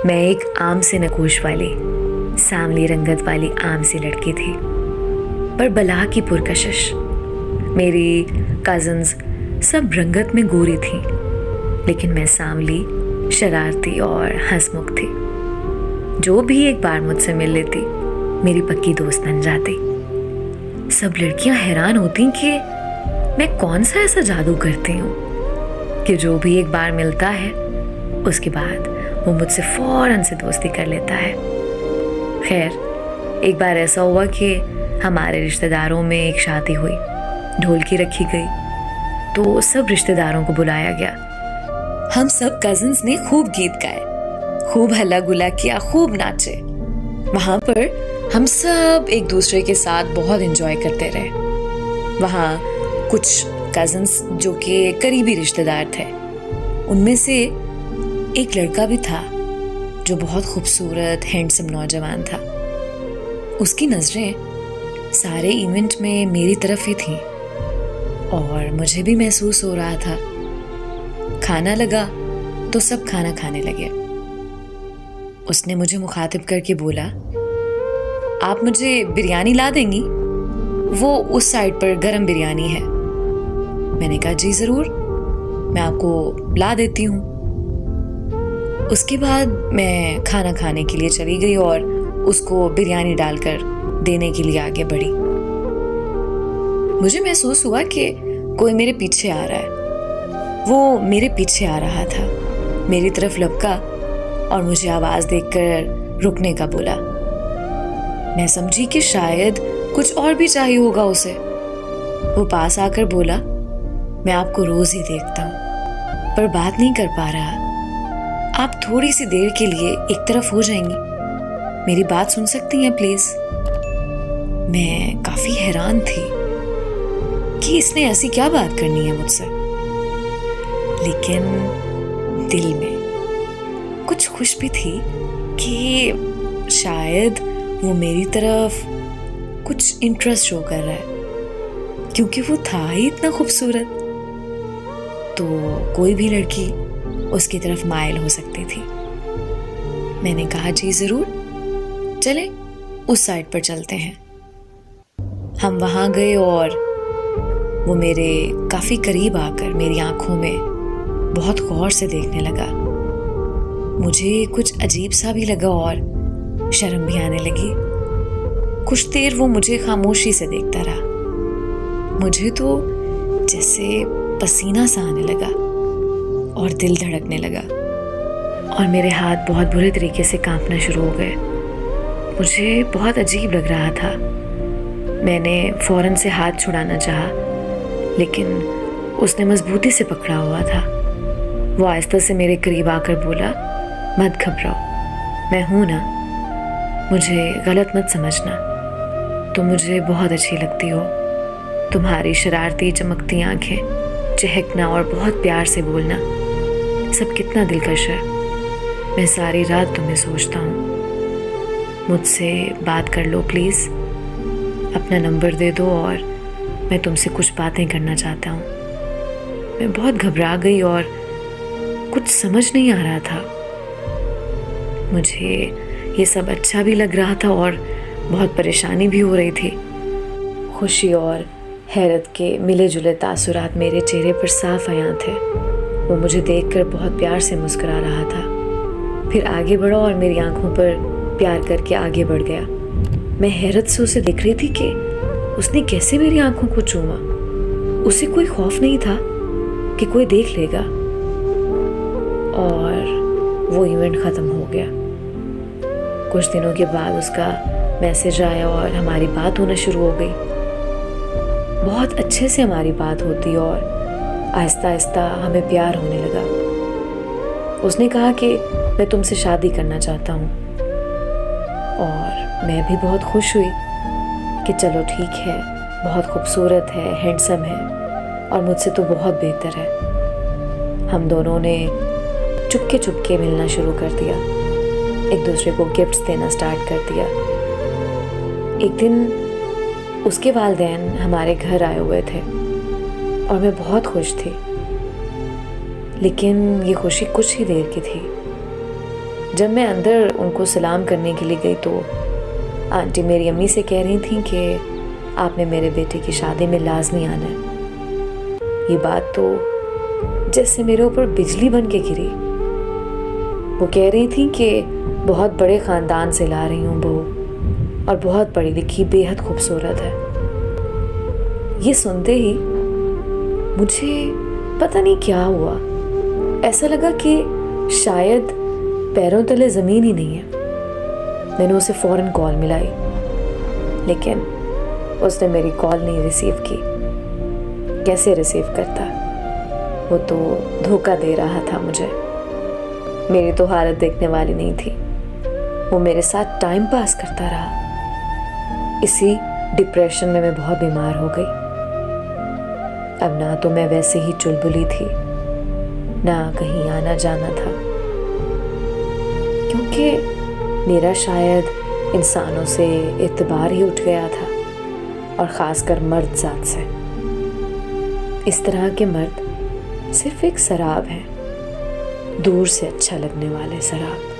मैं एक आम से नकोश वाली सांवली रंगत वाली आम सी लड़की थी, पर बला की पुरकशिश। मेरी कज़न्स सब रंगत में गोरी थी, लेकिन मैं सांवली, शरारती और हंसमुख थी। जो भी एक बार मुझसे मिल लेती मेरी पक्की दोस्त बन जाती। सब लड़कियां हैरान होती कि मैं कौन सा ऐसा जादू करती हूँ कि जो भी एक बार मिलता है उसके बाद वो मुझसे फौरन से दोस्ती कर लेता है। खैर, एक बार ऐसा हुआ कि हमारे रिश्तेदारों में एक शादी हुई, ढोलकी रखी गई, तो सब रिश्तेदारों को बुलाया गया। हम सब कजिन्स ने खूब गीत गाए, खूब हल्ला गुल्ला किया, खूब नाचे। वहां पर हम सब एक दूसरे के साथ बहुत एंजॉय करते रहे। वहां कुछ कजिन्स जो कि करीबी रिश्तेदार थे, उनमें से एक लड़का भी था जो बहुत खूबसूरत हैंडसम नौजवान था। उसकी नजरें सारे इवेंट में मेरी तरफ ही थीं और मुझे भी महसूस हो रहा था। खाना लगा तो सब खाना खाने लगे। उसने मुझे मुखातिब करके बोला, आप मुझे बिरयानी ला देंगी? वो उस साइड पर गरम बिरयानी है। मैंने कहा, जी जरूर, मैं आपको ला देती हूँ। उसके बाद मैं खाना खाने के लिए चली गई और उसको बिरयानी डालकर देने के लिए आगे बढ़ी। मुझे महसूस हुआ कि कोई मेरे पीछे आ रहा है। वो मेरे पीछे आ रहा था, मेरी तरफ लपका और मुझे आवाज देकर रुकने का बोला। मैं समझी कि शायद कुछ और भी चाहिए होगा उसे। वो पास आकर बोला, मैं आपको रोज ही देखता हूँ पर बात नहीं कर पा रहा। आप थोड़ी सी देर के लिए एक तरफ हो जाएंगी? मेरी बात सुन सकती हैं प्लीज? मैं काफी हैरान थी कि इसने ऐसी क्या बात करनी है मुझसे, लेकिन दिल में कुछ खुश भी थी कि शायद वो मेरी तरफ कुछ इंटरेस्ट शो कर रहा है, क्योंकि वो था ही इतना खूबसूरत। तो कोई भी लड़की उसकी तरफ माइल हो सकती थी। मैंने कहा, जी जरूर, चलें उस साइड पर चलते हैं। हम वहां गए और वो मेरे काफी करीब आकर मेरी आंखों में बहुत गौर से देखने लगा। मुझे कुछ अजीब सा भी लगा और शर्म भी आने लगी। कुछ देर वो मुझे खामोशी से देखता रहा। मुझे तो जैसे पसीना सा आने लगा और दिल धड़कने लगा और मेरे हाथ बहुत बुरे तरीके से कांपना शुरू हो गए। मुझे बहुत अजीब लग रहा था। मैंने फौरन से हाथ छुड़ाना चाहा, लेकिन उसने मजबूती से पकड़ा हुआ था। वो आहिस्ता से मेरे करीब आकर बोला, मत घबराओ, मैं हूं ना, मुझे गलत मत समझना। तुम मुझे बहुत अच्छी लगती हो। तुम्हारी शरारती चमकती आंखें, चहकना और बहुत प्यार से बोलना सब कितना दिलकश है। मैं सारी रात तुम्हें सोचता हूँ। मुझसे बात कर लो प्लीज। अपना नंबर दे दो और मैं तुमसे कुछ बातें करना चाहता हूँ। मैं बहुत घबरा गई और कुछ समझ नहीं आ रहा था। मुझे ये सब अच्छा भी लग रहा था और बहुत परेशानी भी हो रही थी। खुशी और हैरत के मिले जुले तासुरात मेरे चेहरे पर साफ आया थे। वो मुझे देखकर बहुत प्यार से मुस्कुरा रहा था, फिर आगे बढ़ा और मेरी आंखों पर प्यार करके आगे बढ़ गया। मैं हैरत से उसे देख रही थी कि उसने कैसे मेरी आंखों को चूमा। उसे कोई खौफ नहीं था कि कोई देख लेगा। और वो इवेंट ख़त्म हो गया। कुछ दिनों के बाद उसका मैसेज आया और हमारी बात होना शुरू हो गई। बहुत अच्छे से हमारी बात होती और आहिस्ता आहिस्ता हमें प्यार होने लगा। उसने कहा कि मैं तुमसे शादी करना चाहता हूँ और मैं भी बहुत खुश हुई कि चलो ठीक है, बहुत खूबसूरत है, हैंडसम है और मुझसे तो बहुत बेहतर है। हम दोनों ने चुपके चुपके मिलना शुरू कर दिया, एक दूसरे को गिफ्ट्स देना स्टार्ट कर दिया। एक दिन उसके वालिदैन हमारे घर आए हुए थे और मैं बहुत खुश थी, लेकिन ये खुशी कुछ ही देर की थी। जब मैं अंदर उनको सलाम करने के लिए गई तो आंटी मेरी अम्मी से कह रही थी कि आपने मेरे बेटे की शादी में लाजमी आना है। ये बात तो जैसे मेरे ऊपर बिजली बन के गिरी। वो कह रही थी कि बहुत बड़े ख़ानदान से ला रही हूँ बहू और बहुत पढ़ी लिखी, बेहद खूबसूरत है। ये सुनते ही मुझे पता नहीं क्या हुआ, ऐसा लगा कि शायद पैरों तले ज़मीन ही नहीं है। मैंने उसे फ़ौरन कॉल मिलाई, लेकिन उसने मेरी कॉल नहीं रिसीव की। कैसे रिसीव करता? वो तो धोखा दे रहा था मुझे। मेरी तो हालत देखने वाली नहीं थी। वो मेरे साथ टाइम पास करता रहा। इसी डिप्रेशन में मैं बहुत बीमार हो गई। अब ना तो मैं वैसे ही चुलबुली थी, ना कहीं आना जाना था, क्योंकि मेरा शायद इंसानों से एतबार ही उठ गया था, और ख़ासकर मर्द ज़ात से। इस तरह के मर्द सिर्फ एक शराब है, दूर से अच्छा लगने वाले शराब।